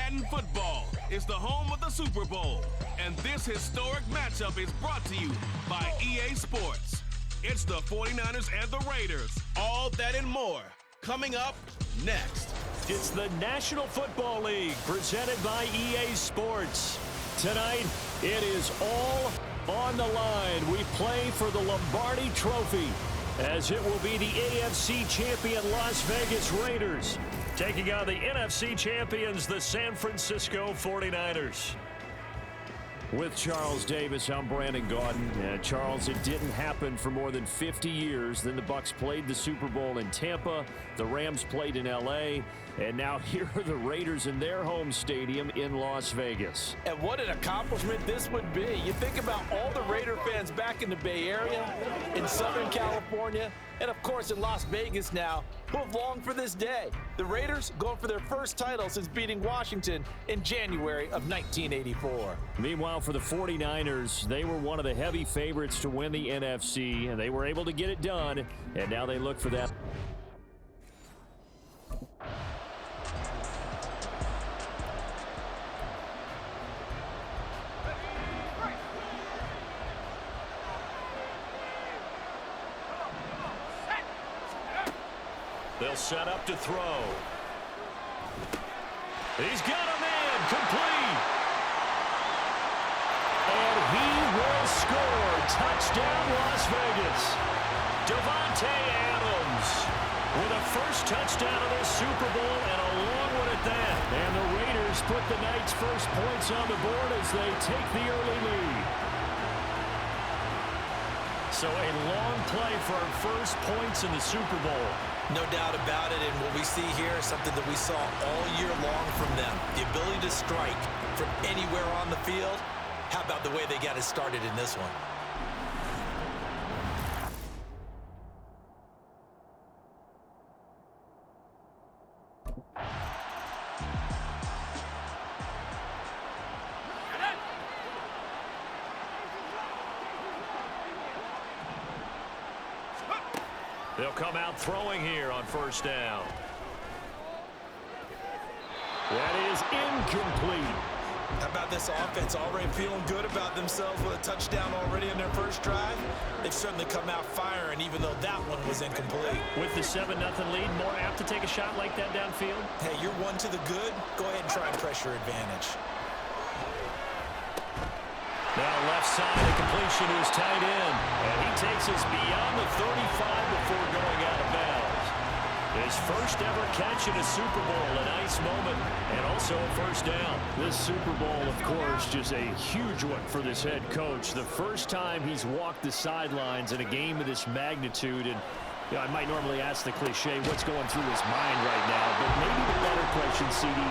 Madden Football is the home of the Super Bowl, and this historic matchup is brought to you by EA Sports. It's the 49ers and the Raiders. All that and more coming up next. It's the National Football League presented by EA Sports. Tonight, it is all on the line. We play for the Lombardi Trophy, as it will be the AFC champion Las Vegas Raiders taking on the NFC champions, the San Francisco 49ers. With Charles Davis, I'm Brandon Gaudin. Charles, it didn't happen for more than 50 years. Then the Bucs played the Super Bowl in Tampa. The Rams played in L.A. And now here are the Raiders in their home stadium in Las Vegas. And what an accomplishment this would be. You think about all the Raider fans back in the Bay Area, in Southern California, and of course in Las Vegas now, who have longed for this day. The Raiders going for their first title since beating Washington in January of 1984. Meanwhile, for the 49ers, they were one of the heavy favorites to win the NFC, and they were able to get it done, and now they look for that. They'll set up to throw. He's got a man, complete. And he will score. Touchdown, Las Vegas. Davante Adams with a first touchdown of the Super Bowl, and a long one at that. And the Raiders put the night's first points on the board as they take the early lead. So a long play for our first points in the Super Bowl. No doubt about it, and what we see here is something that we saw all year long from them. The ability to strike from anywhere on the field. How about the way they got it started in this one? They'll come out throwing here on first down. That is incomplete. How about this offense already feeling good about themselves with a touchdown already in their first drive? They've certainly come out firing, even though that one was incomplete. With the 7-0 lead, more apt to take a shot like that downfield? Hey, you're one to the good. Go ahead and try and pressure advantage. Now left side, the completion is tight end. And he takes us beyond the 35 before going out of bounds. His first ever catch in a Super Bowl, a nice moment, and also a first down. This Super Bowl, of course, just a huge one for this head coach. The first time he's walked the sidelines in a game of this magnitude, and you know, I might normally ask the cliche, what's going through his mind right now, but maybe the better question, CD,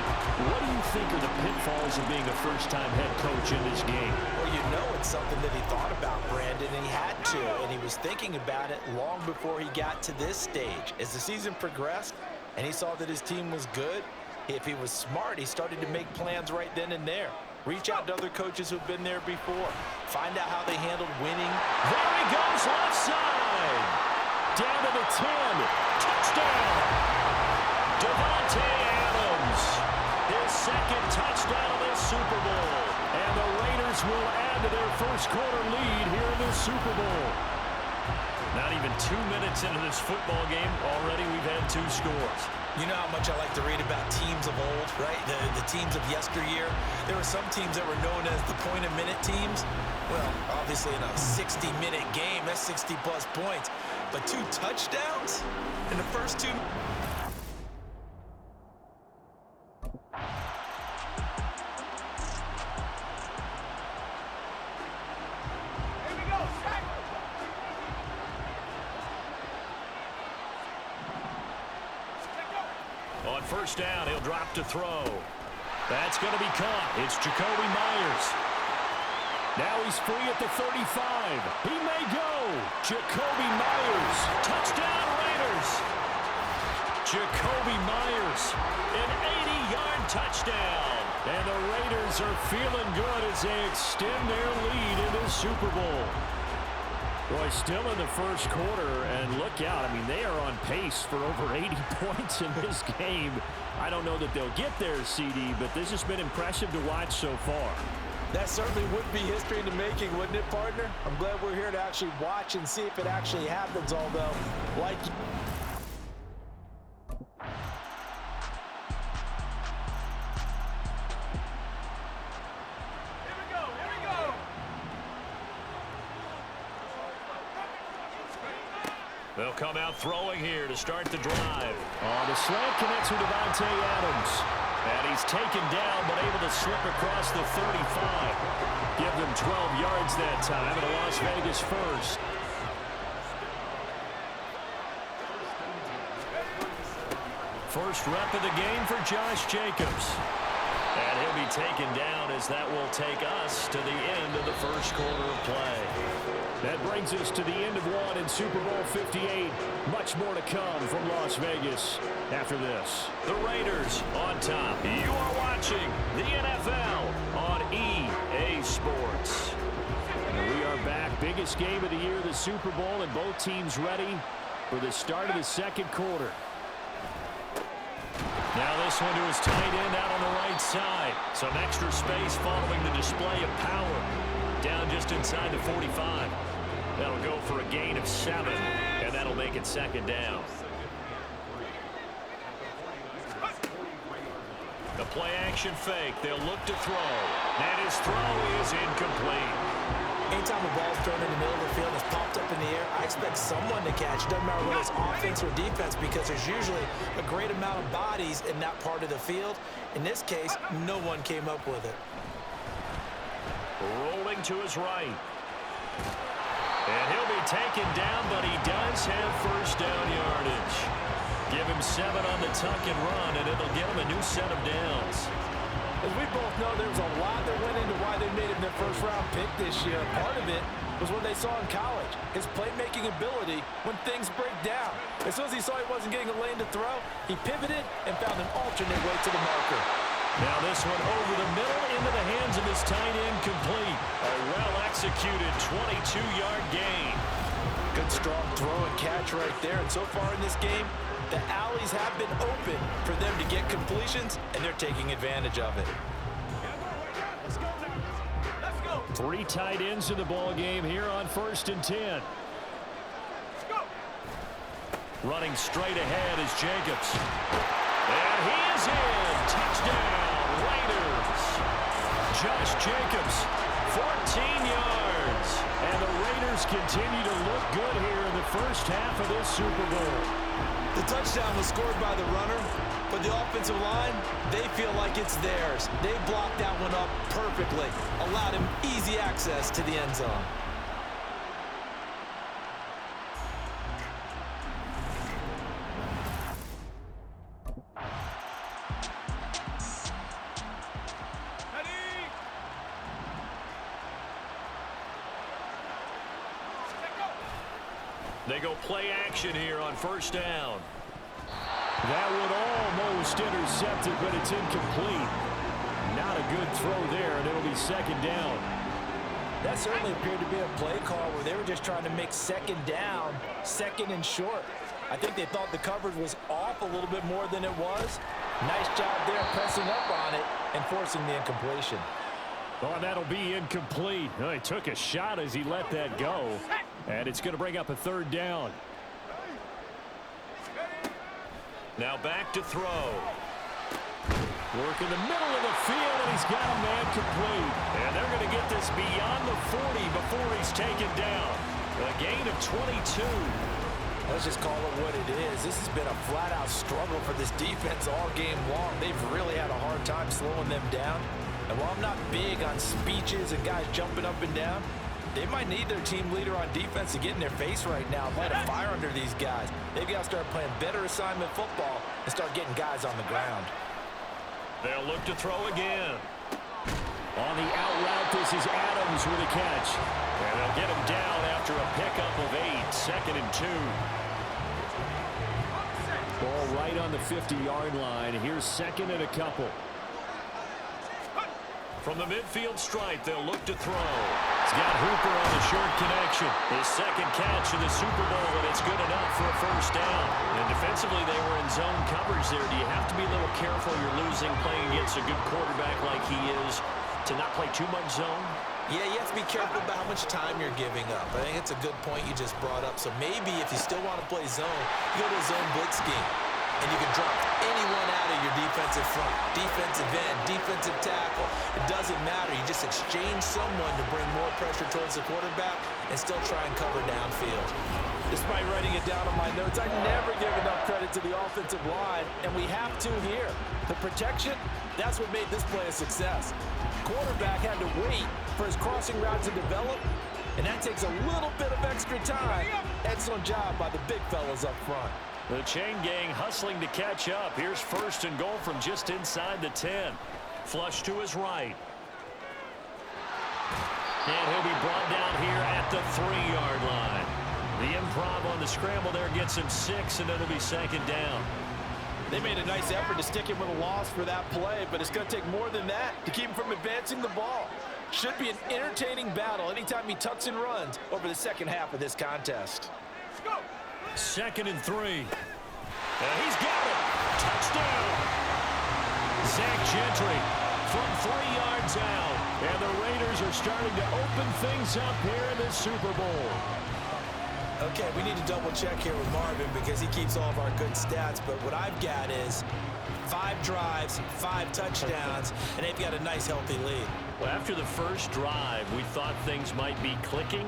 what do you think are the pitfalls of being a first-time head coach in this game? Well, you know it's something that he thought about, Brandon, and he had to, and he was thinking about it long before he got to this stage. As the season progressed and he saw that his team was good, if he was smart, he started to make plans right then and there. Reach out to other coaches who've been there before. Find out how they handled winning. There he goes, left side. Down to the 10. Touchdown. Davante Adams. His second touchdown of this Super Bowl. And the Raiders will add to their first quarter lead here in this Super Bowl. Not even 2 minutes into this football game, already we've had 2 scores. You know how much I like to read about teams of old, right? The teams of yesteryear. There were some teams that were known as the point-a-minute teams. Well, obviously in a 60-minute game, that's 60-plus points. But 2 touchdowns in the first 2. On first down, he'll drop to throw. That's going to be caught. It's Jacoby Myers. Now he's free at the 35. He may go. Jacoby Myers. Touchdown, Raiders. Jacoby Myers. An 80-yard touchdown. And the Raiders are feeling good as they extend their lead in the Super Bowl. Boy, still in the first quarter, and look out. I mean, they are on pace for over 80 points in this game. I don't know that they'll get there, CD, but this has been impressive to watch so far. That certainly would be history in the making, wouldn't it, partner? I'm glad we're here to actually watch and see if it actually happens, although, like... They'll come out throwing here to start the drive. The slant connects with Davante Adams. And he's taken down, but able to slip across the 35. Give them 12 yards that time, and a Las Vegas first. First rep of the game for Josh Jacobs. And he'll be taken down as that will take us to the end of the first quarter of play. That brings us to the end of one in Super Bowl 58. Much more to come from Las Vegas after this. The Raiders on top. You are watching the NFL on EA Sports. And we are back. Biggest game of the year, the Super Bowl, and both teams ready for the start of the second quarter. Now this one to his tight end out on the right side. Some extra space following the display of power. Down just inside the 45. That'll go for a gain of 7, and that'll make it second down. The play action fake. They'll look to throw. And his throw is incomplete. Anytime a ball's thrown in the middle of the field and it's popped up in the air, I expect someone to catch. Doesn't matter whether it's offense or defense, because there's usually a great amount of bodies in that part of the field. In this case, no one came up with it. Rolling to his right. And he'll be taken down, but he does have first down yardage. Give him 7 on the tuck and run, and it'll give him a new set of downs. As we both know, there was a lot that went into why they made him their first-round pick this year. Part of it was what they saw in college, his playmaking ability when things break down. As soon as he saw he wasn't getting a lane to throw, he pivoted and found an alternate way to the marker. Now this one over the middle into the hands of his tight end, complete. A well-executed 22-yard gain. Good strong throw and catch right there. And so far in this game, the alleys have been open for them to get completions, and they're taking advantage of it. Let's go. 3 tight ends in the ball game here on 1st and 10. Running straight ahead is Jacobs. And he is in. Touchdown, Raiders. Josh Jacobs, 14 yards. And the Raiders continue to look good here in the first half of this Super Bowl. The touchdown was scored by the runner, but the offensive line, they feel like it's theirs. They blocked that one up perfectly, allowed him easy access to the end zone. They go play action here on 1st down. That one almost intercepted, but it's incomplete. Not a good throw there, and it'll be 2nd down. That certainly appeared to be a play call where they were just trying to make 2nd down, 2nd and short. I think they thought the coverage was off a little bit more than it was. Nice job there pressing up on it and forcing the incompletion. Oh, that'll be incomplete. Oh, he took a shot as he let that go. And it's going to bring up a 3rd down. Now back to throw. Work in the middle of the field, and he's got a man complete. And they're going to get this beyond the 40 before he's taken down. A gain of 22. Let's just call it what it is. This has been a flat-out struggle for this defense all game long. They've really had a hard time slowing them down. And while I'm not big on speeches and guys jumping up and down, they might need their team leader on defense to get in their face right now, light a fire under these guys. They've got to start playing better assignment football and start getting guys on the ground. They'll look to throw again. On the out route, this is Adams with a catch. And they'll get him down after a pickup of 8, 2nd and 2. Ball right on the 50-yard line. Here's 2nd and a couple. From the midfield stripe, they'll look to throw. He's got Hooper on the short connection. His second catch in the Super Bowl, and it's good enough for a first down. And defensively, they were in zone coverage there. Do you have to be a little careful? You're losing playing against a good quarterback like he is to not play too much zone? Yeah, you have to be careful about how much time you're giving up. I think it's a good point you just brought up. So maybe if you still want to play zone, you go to a zone blitz scheme. And you can drop anyone out of your defensive front, defensive end, defensive tackle. It doesn't matter. You just exchange someone to bring more pressure towards the quarterback and still try and cover downfield. Despite writing it down on my notes, I never give enough credit to the offensive line, and we have to here. The protection, that's what made this play a success. Quarterback had to wait for his crossing route to develop, and that takes a little bit of extra time. Excellent job by the big fellas up front. The chain gang hustling to catch up. Here's first and goal from just inside the 10. Flush to his right. And he'll be brought down here at the 3-yard line. The improv on the scramble there gets him 6, and it'll be second down. They made a nice effort to stick him with a loss for that play, but it's going to take more than that to keep him from advancing the ball. Should be an entertaining battle anytime he tucks and runs over the second half of this contest. Let's go. Second and 3. And he's got it. Touchdown. Zach Gentry from 3 yards out. And the Raiders are starting to open things up here in the Super Bowl. Okay, we need to double check here with Marvin because he keeps all of our good stats. But what I've got is 5 drives, 5 touchdowns, and they've got a nice healthy lead. Well, after the first drive, we thought things might be clicking.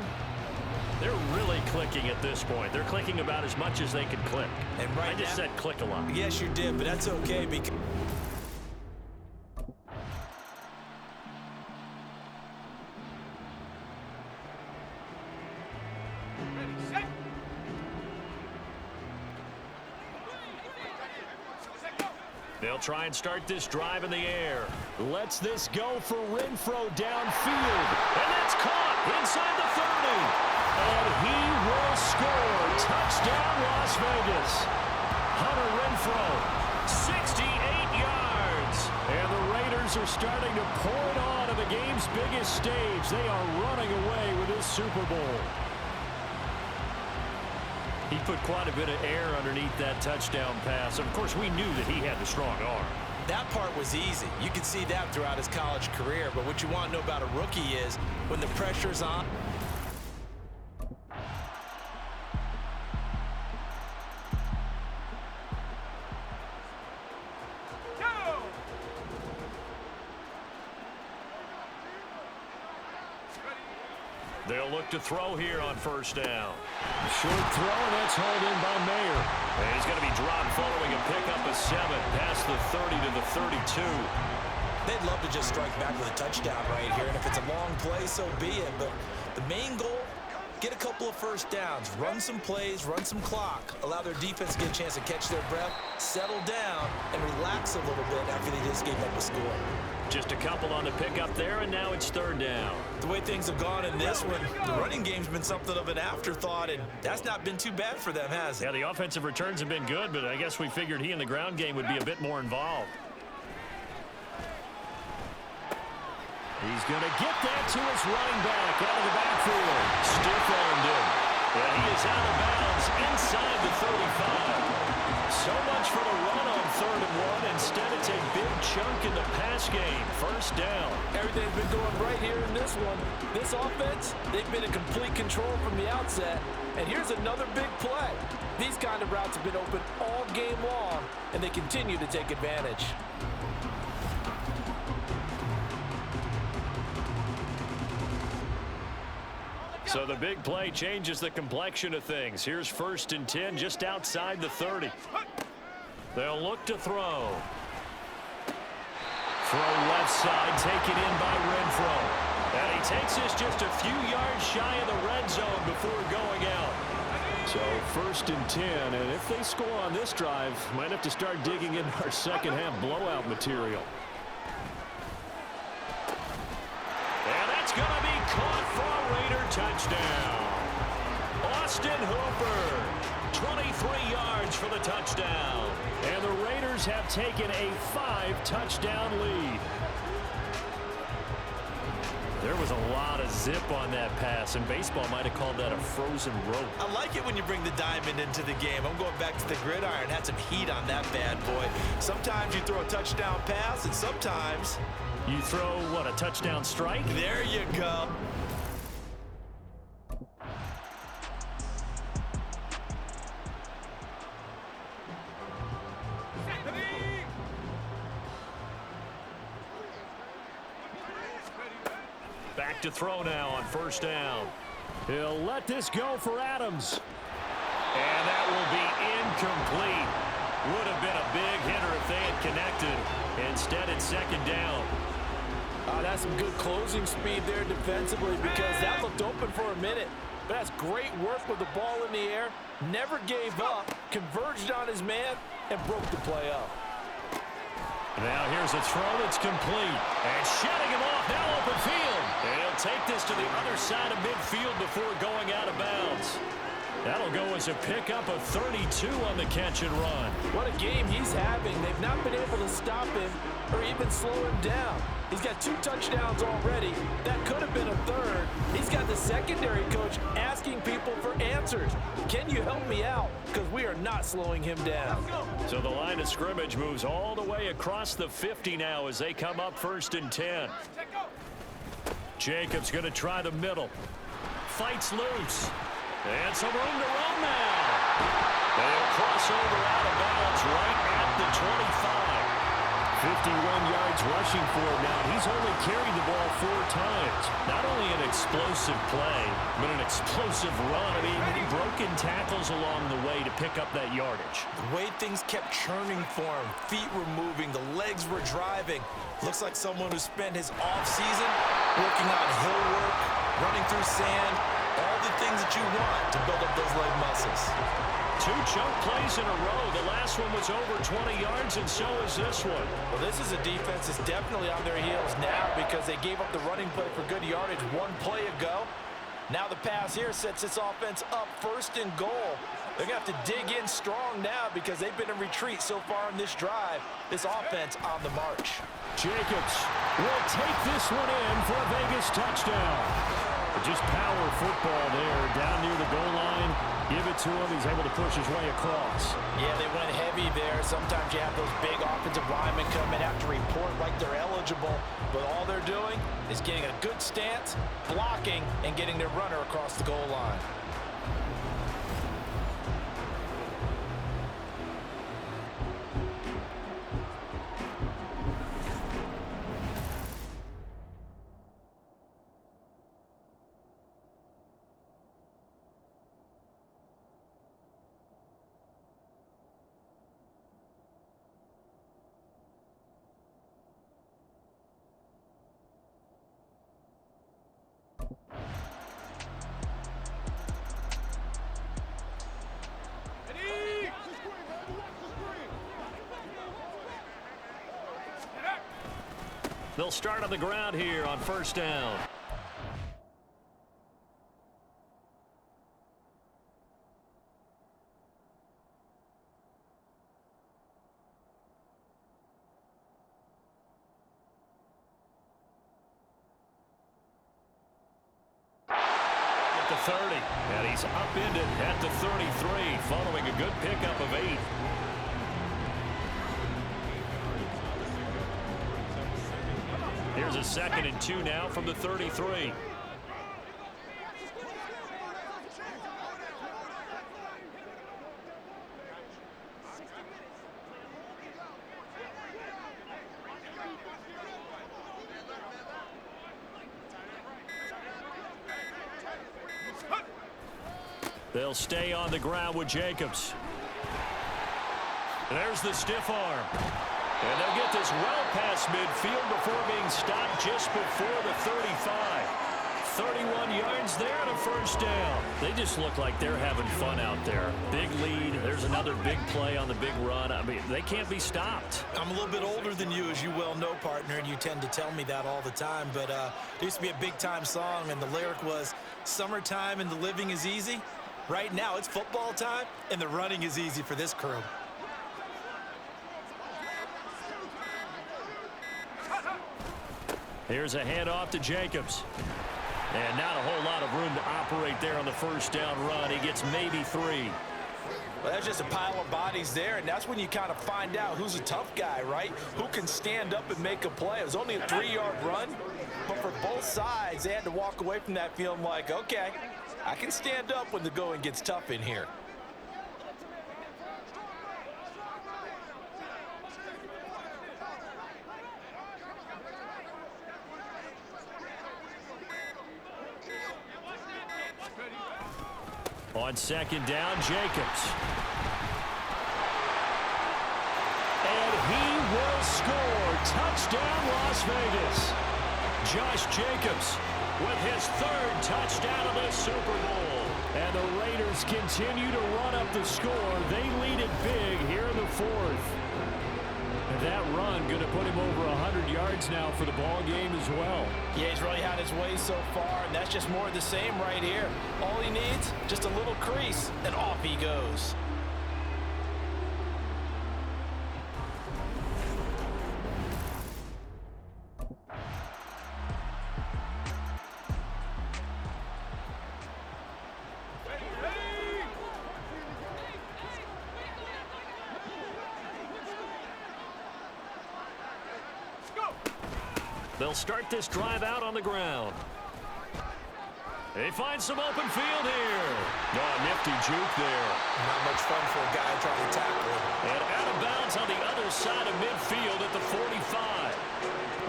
They're really clicking at this point. They're clicking about as much as they can click. And right I just said click a lot. Yes, you did, but that's okay because they'll try and start this drive in the air. Lets this go for Renfro downfield. And that's caught inside the 30. And he will score. Touchdown, Las Vegas. Hunter Renfro, 68 yards. And the Raiders are starting to pour it on at the game's biggest stage. They are running away with this Super Bowl. He put quite a bit of air underneath that touchdown pass. Of course, we knew that he had the strong arm. that part was easy. You can see that throughout his college career. But what you want to know about a rookie is when the pressure's on, they'll look to throw here on first down. Short throw, and that's hauled in by Mayer. And he's going to be dropped following a pickup of 7 past the 30 to the 32. they'd love to just strike back with a touchdown right here. And if it's a long play, so be it. But the main goal, get a couple of first downs, run some plays, run some clock, allow their defense to get a chance to catch their breath, settle down, and relax a little bit after they just gave up a score. Just a couple on the pickup there, and now it's third down. The way things have gone in this one, the running game's been something of an afterthought, and that's not been too bad for them, has it? Yeah, the offensive returns have been good, but I guess we figured he in the ground game would be a bit more involved. He's going to get that to his running back out of the backfield. Stiff-armed him. And he is out of bounds inside the 35. So much for the run on 3rd and 1. Instead, it's a big chunk in the pass game. First down. Everything's been going right here in this one. This offense, they've been in complete control from the outset. And here's another big play. These kind of routes have been open all game long, and they continue to take advantage. So the big play changes the complexion of things. Here's 1st and 10 just outside the 30. They'll look to throw. Throw left side, taken in by Renfro. And he takes this just a few yards shy of the red zone before going out. So 1st and 10, and if they score on this drive, might have to start digging in our second half blowout material. And that's going to be caught for a Raider touchdown. Austin Hooper, 23 yards for the touchdown. And the Raiders have taken a 5-touchdown lead. There was a lot of zip on that pass, and baseball might have called that a frozen rope. I like it when you bring the diamond into the game. I'm going back to the gridiron. Had some heat on that bad boy. Sometimes you throw a touchdown pass, and sometimes you throw, what, a touchdown strike? There you go. Back to throw now on first down. He'll let this go for Adams. And that will be incomplete. Would have been a big hitter if they had connected. Instead, it's second down. That's some good closing speed there defensively because that looked open for a minute. But that's great work with the ball in the air. Never gave up, converged on his man, and broke the play up. Now here's a throw that's complete. And shutting him off, now open field. And he'll take this to the other side of midfield before going out of bounds. That'll go as a pickup of 32 on the catch and run. What a game he's having. They've not been able to stop him or even slow him down. He's got 2 touchdowns already. That could have been a third. He's got the secondary coach asking people for answers. Can you help me out? Because we are not slowing him down. So the line of scrimmage moves all the way across the 50 now as they come up 1st and 10. Jacobs going to try the middle. Fights loose. And some room to run now. They'll cross over out of bounds right at the 25. 51 yards rushing for him now. He's only carried the ball 4 times. Not only an explosive play, but an explosive run. I mean, broken tackles along the way to pick up that yardage. The way things kept churning for him, feet were moving, the legs were driving. Looks like someone who spent his off-season working on hill work, running through sand, all the things that you want to build up those leg muscles. 2 chunk plays in a row. The last one was over 20 yards, and so is this one. Well, this is a defense that's definitely on their heels now because they gave up the running play for good yardage 1 play ago. Now the pass here sets this offense up 1st and goal. They're going to have to dig in strong now because they've been in retreat so far in this drive. This offense on the march. Jacobs will take this one in for a Vegas touchdown. Just power football there down near the goal line. Give it to him. He's able to push his way across. Yeah, they went heavy there. Sometimes you have those big offensive linemen come in, have to report like they're eligible. But all they're doing is getting a good stance, blocking, and getting their runner across the goal line. They'll start on the ground here on 1st down. At the 30, and he's upended at the 33, following a good pickup of 8. Here's a 2nd and 2 now from the 33. They'll stay on the ground with Jacobs. There's the stiff arm. And they'll get this well past midfield before being stopped just before the 35. 31 yards there and a 1st down. They just look like they're having fun out there. Big lead. There's another big play on the big run. I mean, they can't be stopped. I'm a little bit older than you, as you well know, partner, and you tend to tell me that all the time. But there used to be a big-time song, and the lyric was, "Summertime and the living is easy." Right now, it's football time, and the running is easy for this crew. Here's a handoff to Jacobs. And not a whole lot of room to operate there on the first down run. He gets maybe 3. Well, that's just a pile of bodies there, and that's when you kind of find out who's a tough guy, right? Who can stand up and make a play. It was only a 3-yard run, but for both sides, they had to walk away from that feeling like, okay, I can stand up when the going gets tough in here. On second down, Jacobs. And he will score. Touchdown, Las Vegas. Josh Jacobs with his 3rd touchdown of the Super Bowl. And the Raiders continue to run up the score. They lead it big here in the 4th. And that run going to put him over 100 yards now for the ball game as well. Yeah, he's really had his way so far, and that's just more of the same right here. All he needs, just a little crease, and off he goes. They'll start this drive out on the ground. They find some open field here. Oh, nifty juke there. Not much fun for a guy trying to tackle him. And out of bounds on the other side of midfield at the 45.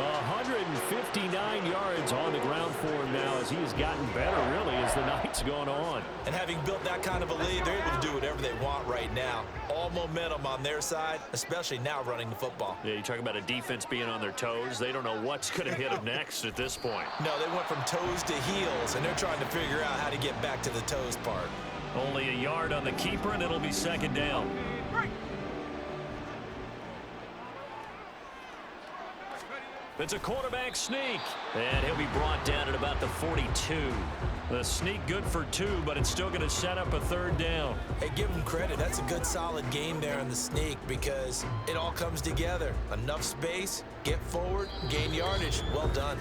159 yards on the ground for him now as he has gotten better, really, as the night's gone on. And having built that kind of a lead, they're able to do whatever they want right now. All momentum on their side, especially now running the football. Yeah, you talk about a defense being on their toes. They don't know what's going to hit them next at this point. No, they went from toes to heels, and they're trying to figure out how to get back to the toes part. Only a yard on the keeper, and it'll be second down. It's a quarterback sneak, and he'll be brought down at about the 42. The sneak good for 2, but it's still going to set up a 3rd down. Hey, give him credit. That's a good, solid game there on the sneak because it all comes together. Enough space, get forward, gain yardage. Well done.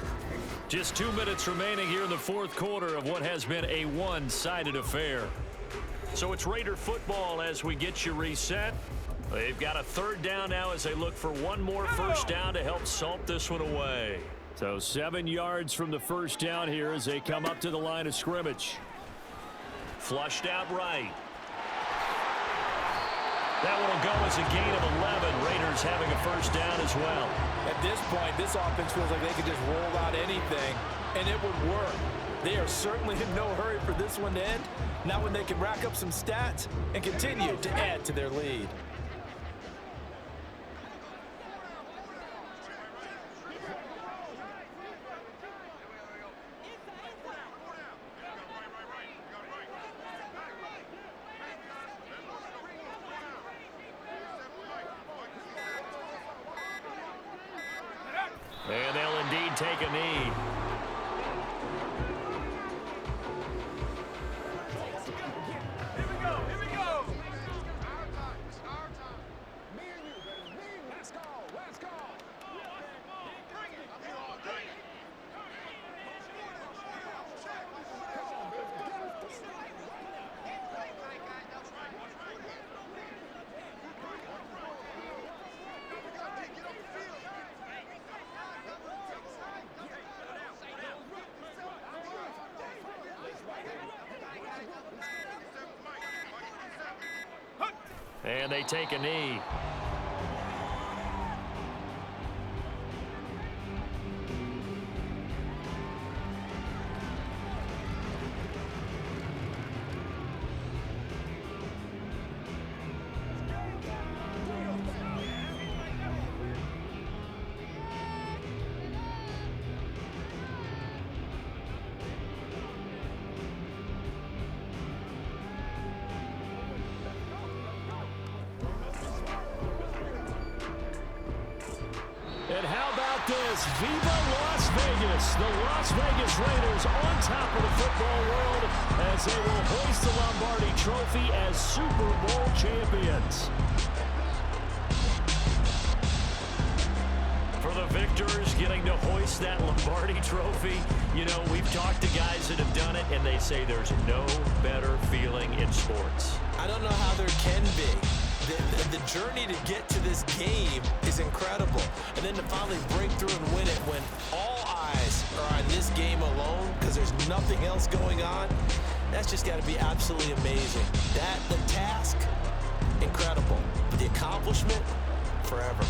Just 2 minutes remaining here in the 4th quarter of what has been a one-sided affair. So it's Raider football as we get you reset. They've got a 3rd down now as they look for one more first down to help salt this one away. So 7 yards from the first down here as they come up to the line of scrimmage. Flushed out right. That one will go as a gain of 11. Raiders having a first down as well. At this point, this offense feels like they could just roll out anything, and it would work. They are certainly in no hurry for this one to end. Not when they can rack up some stats and continue to add to their lead. And they'll indeed take a knee. And they take a knee. And how about this? Viva Las Vegas! The Las Vegas Raiders on top of the football world as they will hoist the Lombardi Trophy as Super Bowl champions. For the victors, getting to to hoist that Lombardi trophy, you know, we've talked to guys that have done it, and they say there's no better feeling in sports. I don't know how there can be. The journey to get to this game is incredible. And then to finally break through and win it when all eyes are on this game alone because there's nothing else going on, that's just got to be absolutely amazing. The task, incredible. The accomplishment, forever.